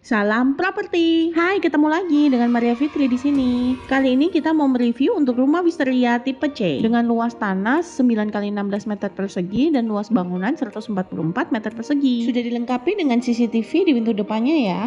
Salam properti. Hai, ketemu lagi dengan Maria Fitri di sini. Kali ini kita mau mereview untuk rumah Wisteria tipe C dengan luas tanah 9 kali 16 meter persegi dan luas bangunan 144 meter persegi. Sudah dilengkapi dengan CCTV di pintu depannya ya.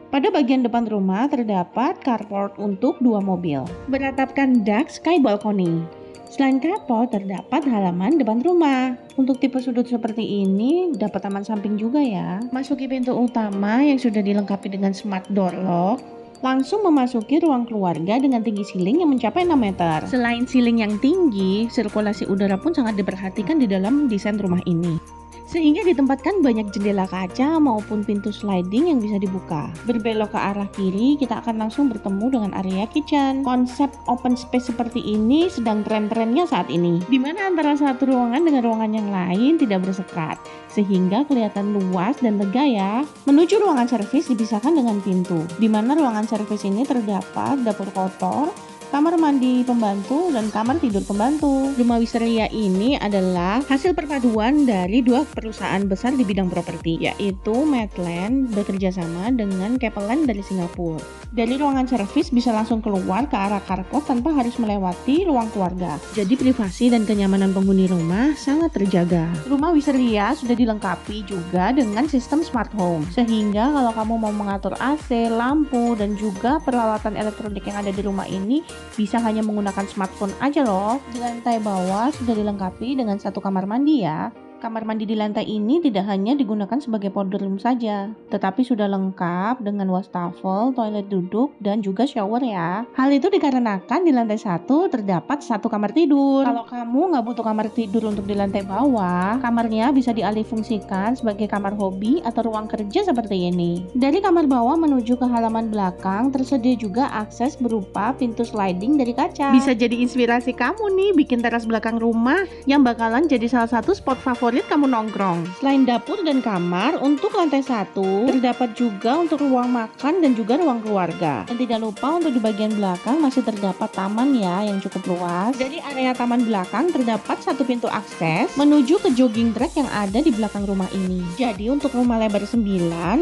Pada bagian depan rumah terdapat carport untuk 2 mobil. Beratapkan dark sky balcony. Selain carport, terdapat halaman depan rumah. Untuk tipe sudut seperti ini, dapat taman samping juga ya. Masuki pintu utama yang sudah dilengkapi dengan smart door lock. Langsung memasuki ruang keluarga dengan tinggi ceiling yang mencapai 6 meter. Selain ceiling yang tinggi, sirkulasi udara pun sangat diperhatikan di dalam desain rumah ini. Sehingga ditempatkan banyak jendela kaca maupun pintu sliding yang bisa dibuka. Berbelok ke arah kiri, kita akan langsung bertemu dengan area kitchen. Konsep open space seperti ini sedang tren-trennya saat ini, di mana antara satu ruangan dengan ruangan yang lain tidak bersekat, sehingga kelihatan luas dan lega ya. Menuju ruangan servis dipisahkan dengan pintu, di mana ruangan servis ini terdapat dapur kotor, kamar mandi pembantu, dan kamar tidur pembantu. Rumah Wisteria ini adalah hasil perpaduan dari dua perusahaan besar di bidang properti, yaitu Medland bekerja sama dengan Capeland dari Singapura. Dari ruangan servis bisa langsung keluar ke arah carport tanpa harus melewati ruang keluarga. Jadi privasi dan kenyamanan penghuni rumah sangat terjaga. Rumah Wisteria sudah dilengkapi juga dengan sistem smart home, sehingga kalau kamu mau mengatur AC, lampu, dan juga peralatan elektronik yang ada di rumah ini bisa hanya menggunakan smartphone aja loh. Di lantai bawah sudah dilengkapi dengan satu kamar mandi ya. Kamar mandi di lantai ini tidak hanya digunakan sebagai powder room saja, tetapi sudah lengkap dengan wastafel, toilet duduk, dan juga shower ya. Hal itu dikarenakan di lantai 1 terdapat satu kamar tidur. Kalau kamu nggak butuh kamar tidur untuk di lantai bawah, kamarnya bisa dialihfungsikan sebagai kamar hobi atau ruang kerja seperti ini. Dari kamar bawah menuju ke halaman belakang tersedia juga akses berupa pintu sliding dari kaca. Bisa jadi inspirasi kamu nih bikin teras belakang rumah yang bakalan jadi salah satu spot favorit kamu nongkrong. Selain dapur dan kamar, untuk lantai 1 terdapat juga untuk ruang makan dan juga ruang keluarga. Dan tidak lupa untuk di bagian belakang masih terdapat taman ya yang cukup luas. Dari area taman belakang terdapat satu pintu akses menuju ke jogging track yang ada di belakang rumah ini. Jadi untuk rumah lebar 9,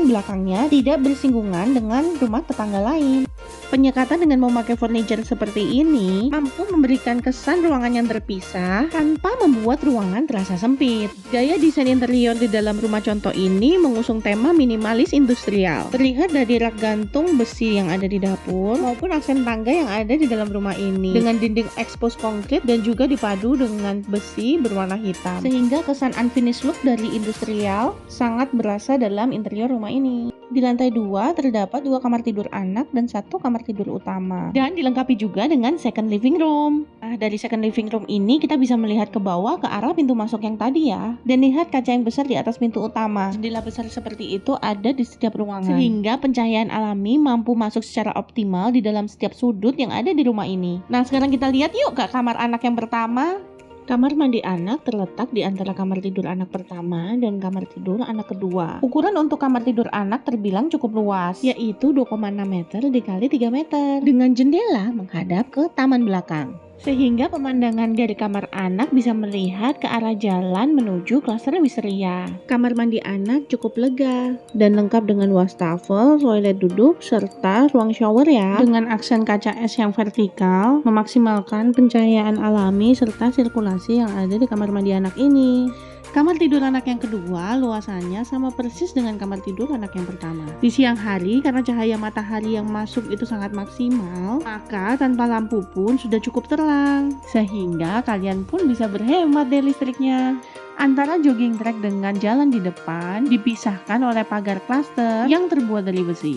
belakangnya tidak bersinggungan dengan rumah tetangga lain. Penyekatan dengan memakai furniture seperti ini mampu memberikan kesan ruangan yang terpisah tanpa membuat ruangan terasa sempit. Gaya desain interior di dalam rumah contoh ini mengusung tema minimalis industrial. Terlihat dari rak gantung besi yang ada di dapur maupun aksen tangga yang ada di dalam rumah ini dengan dinding ekspos konkrit dan juga dipadu dengan besi berwarna hitam, sehingga kesan unfinished look dari industrial sangat berasa dalam interior rumah ini. Di lantai 2 terdapat 2 kamar tidur anak dan 1 kamar tidur utama, dan dilengkapi juga dengan second living room. Nah, dari second living room ini kita bisa melihat ke bawah ke arah pintu masuk yang tadi ya, dan lihat kaca yang besar di atas pintu utama. Jendela besar seperti itu ada di setiap ruangan, sehingga pencahayaan alami mampu masuk secara optimal di dalam setiap sudut yang ada di rumah ini. Nah, sekarang kita lihat yuk ke kamar anak yang pertama. Kamar mandi anak terletak di antara kamar tidur anak pertama dan kamar tidur anak kedua. Ukuran untuk kamar tidur anak terbilang cukup luas, yaitu 2,6 meter dikali 3 meter, dengan jendela menghadap ke taman belakang. Sehingga pemandangan dari kamar anak bisa melihat ke arah jalan menuju klaster Wisteria. Kamar mandi anak cukup lega dan lengkap dengan wastafel, toilet duduk, serta ruang shower ya. Dengan aksen kaca es yang vertikal, memaksimalkan pencahayaan alami serta sirkulasi yang ada di kamar mandi anak ini. Kamar tidur anak yang kedua luasannya sama persis dengan kamar tidur anak yang pertama. Di siang hari, karena cahaya matahari yang masuk itu sangat maksimal, maka tanpa lampu pun sudah cukup terang, sehingga kalian pun bisa berhemat deh listriknya. Antara jogging track dengan jalan di depan dipisahkan oleh pagar klaster yang terbuat dari besi.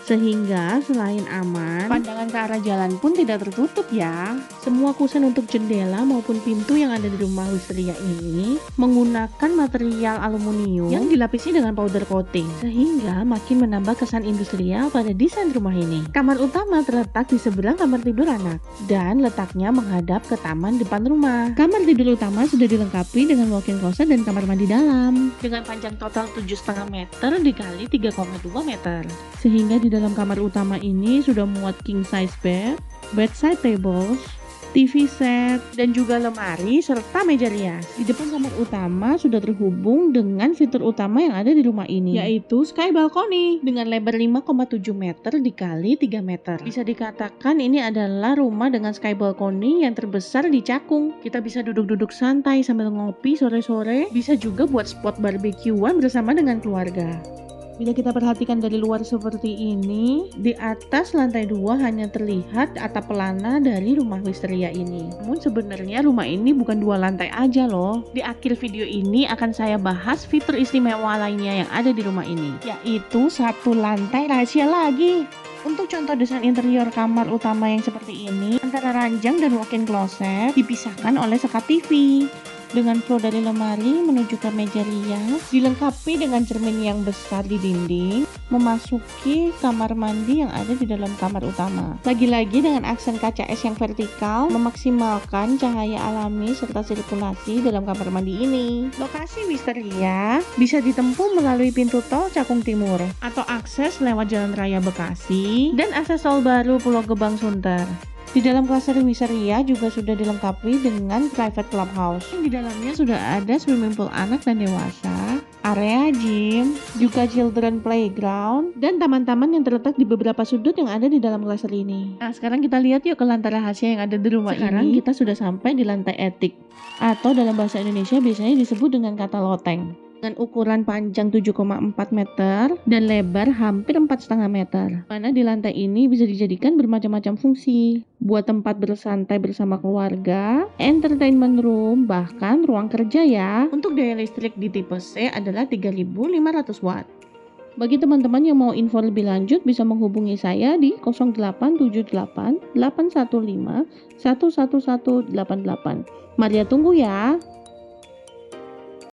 Sehingga selain aman, pandangan ke arah jalan pun tidak tertutup ya. Semua kusen untuk jendela maupun pintu yang ada di rumah Wisteria ini menggunakan material aluminium yang dilapisi dengan powder coating, sehingga makin menambah kesan industrial pada desain rumah ini. Kamar utama terletak di seberang kamar tidur anak dan letaknya menghadap ke taman depan rumah. Kamar tidur utama sudah dilengkapi dengan walk-in closet dan kamar mandi dalam dengan panjang total 7,5 meter dikali 3,2 meter. Sehingga di dalam kamar utama ini sudah muat king size bed, bedside tables, TV set, dan juga lemari serta meja rias. Di depan kamar utama sudah terhubung dengan fitur utama yang ada di rumah ini, yaitu Sky Balcony dengan lebar 5,7 meter dikali 3 meter. Bisa dikatakan ini adalah rumah dengan Sky Balcony yang terbesar di Cakung. Kita bisa duduk-duduk santai sambil ngopi sore-sore, bisa juga buat spot barbekyuan bersama dengan keluarga. Bila kita perhatikan dari luar seperti ini, di atas lantai 2 hanya terlihat atap pelana dari rumah Wisteria ini. Namun sebenarnya rumah ini bukan 2 lantai aja loh. Di akhir video ini akan saya bahas fitur istimewa lainnya yang ada di rumah ini, yaitu 1 lantai rahasia lagi. Untuk contoh desain interior kamar utama yang seperti ini, antara ranjang dan walk-in closet dipisahkan oleh sekat TV. Dengan flow dari lemari menuju ke meja rias, dilengkapi dengan cermin yang besar di dinding, memasuki kamar mandi yang ada di dalam kamar utama. Lagi-lagi dengan aksen kaca es yang vertikal, memaksimalkan cahaya alami serta sirkulasi dalam kamar mandi ini. Lokasi Wisteria bisa ditempuh melalui pintu tol Cakung Timur, atau akses lewat Jalan Raya Bekasi, dan akses tol baru Pulau Gebang Sunter. Di dalam klaster Wisteria juga sudah dilengkapi dengan private clubhouse. Di dalamnya sudah ada swimming pool anak dan dewasa, area gym, juga children playground, dan taman-taman yang terletak di beberapa sudut yang ada di dalam klaster ini. Nah, sekarang kita lihat yuk ke lantai rahasia yang ada di rumah ini. Sekarang kita sudah sampai di lantai etik, atau dalam bahasa Indonesia biasanya disebut dengan kata loteng. Dengan ukuran panjang 7,4 meter dan lebar hampir 4,5 meter. Mana di lantai ini bisa dijadikan bermacam-macam fungsi. Buat tempat bersantai bersama keluarga, entertainment room, bahkan ruang kerja ya. Untuk daya listrik di tipe C adalah 3.500 watt. Bagi teman-teman yang mau info lebih lanjut bisa menghubungi saya di 0878 815 11188. Maria tunggu ya.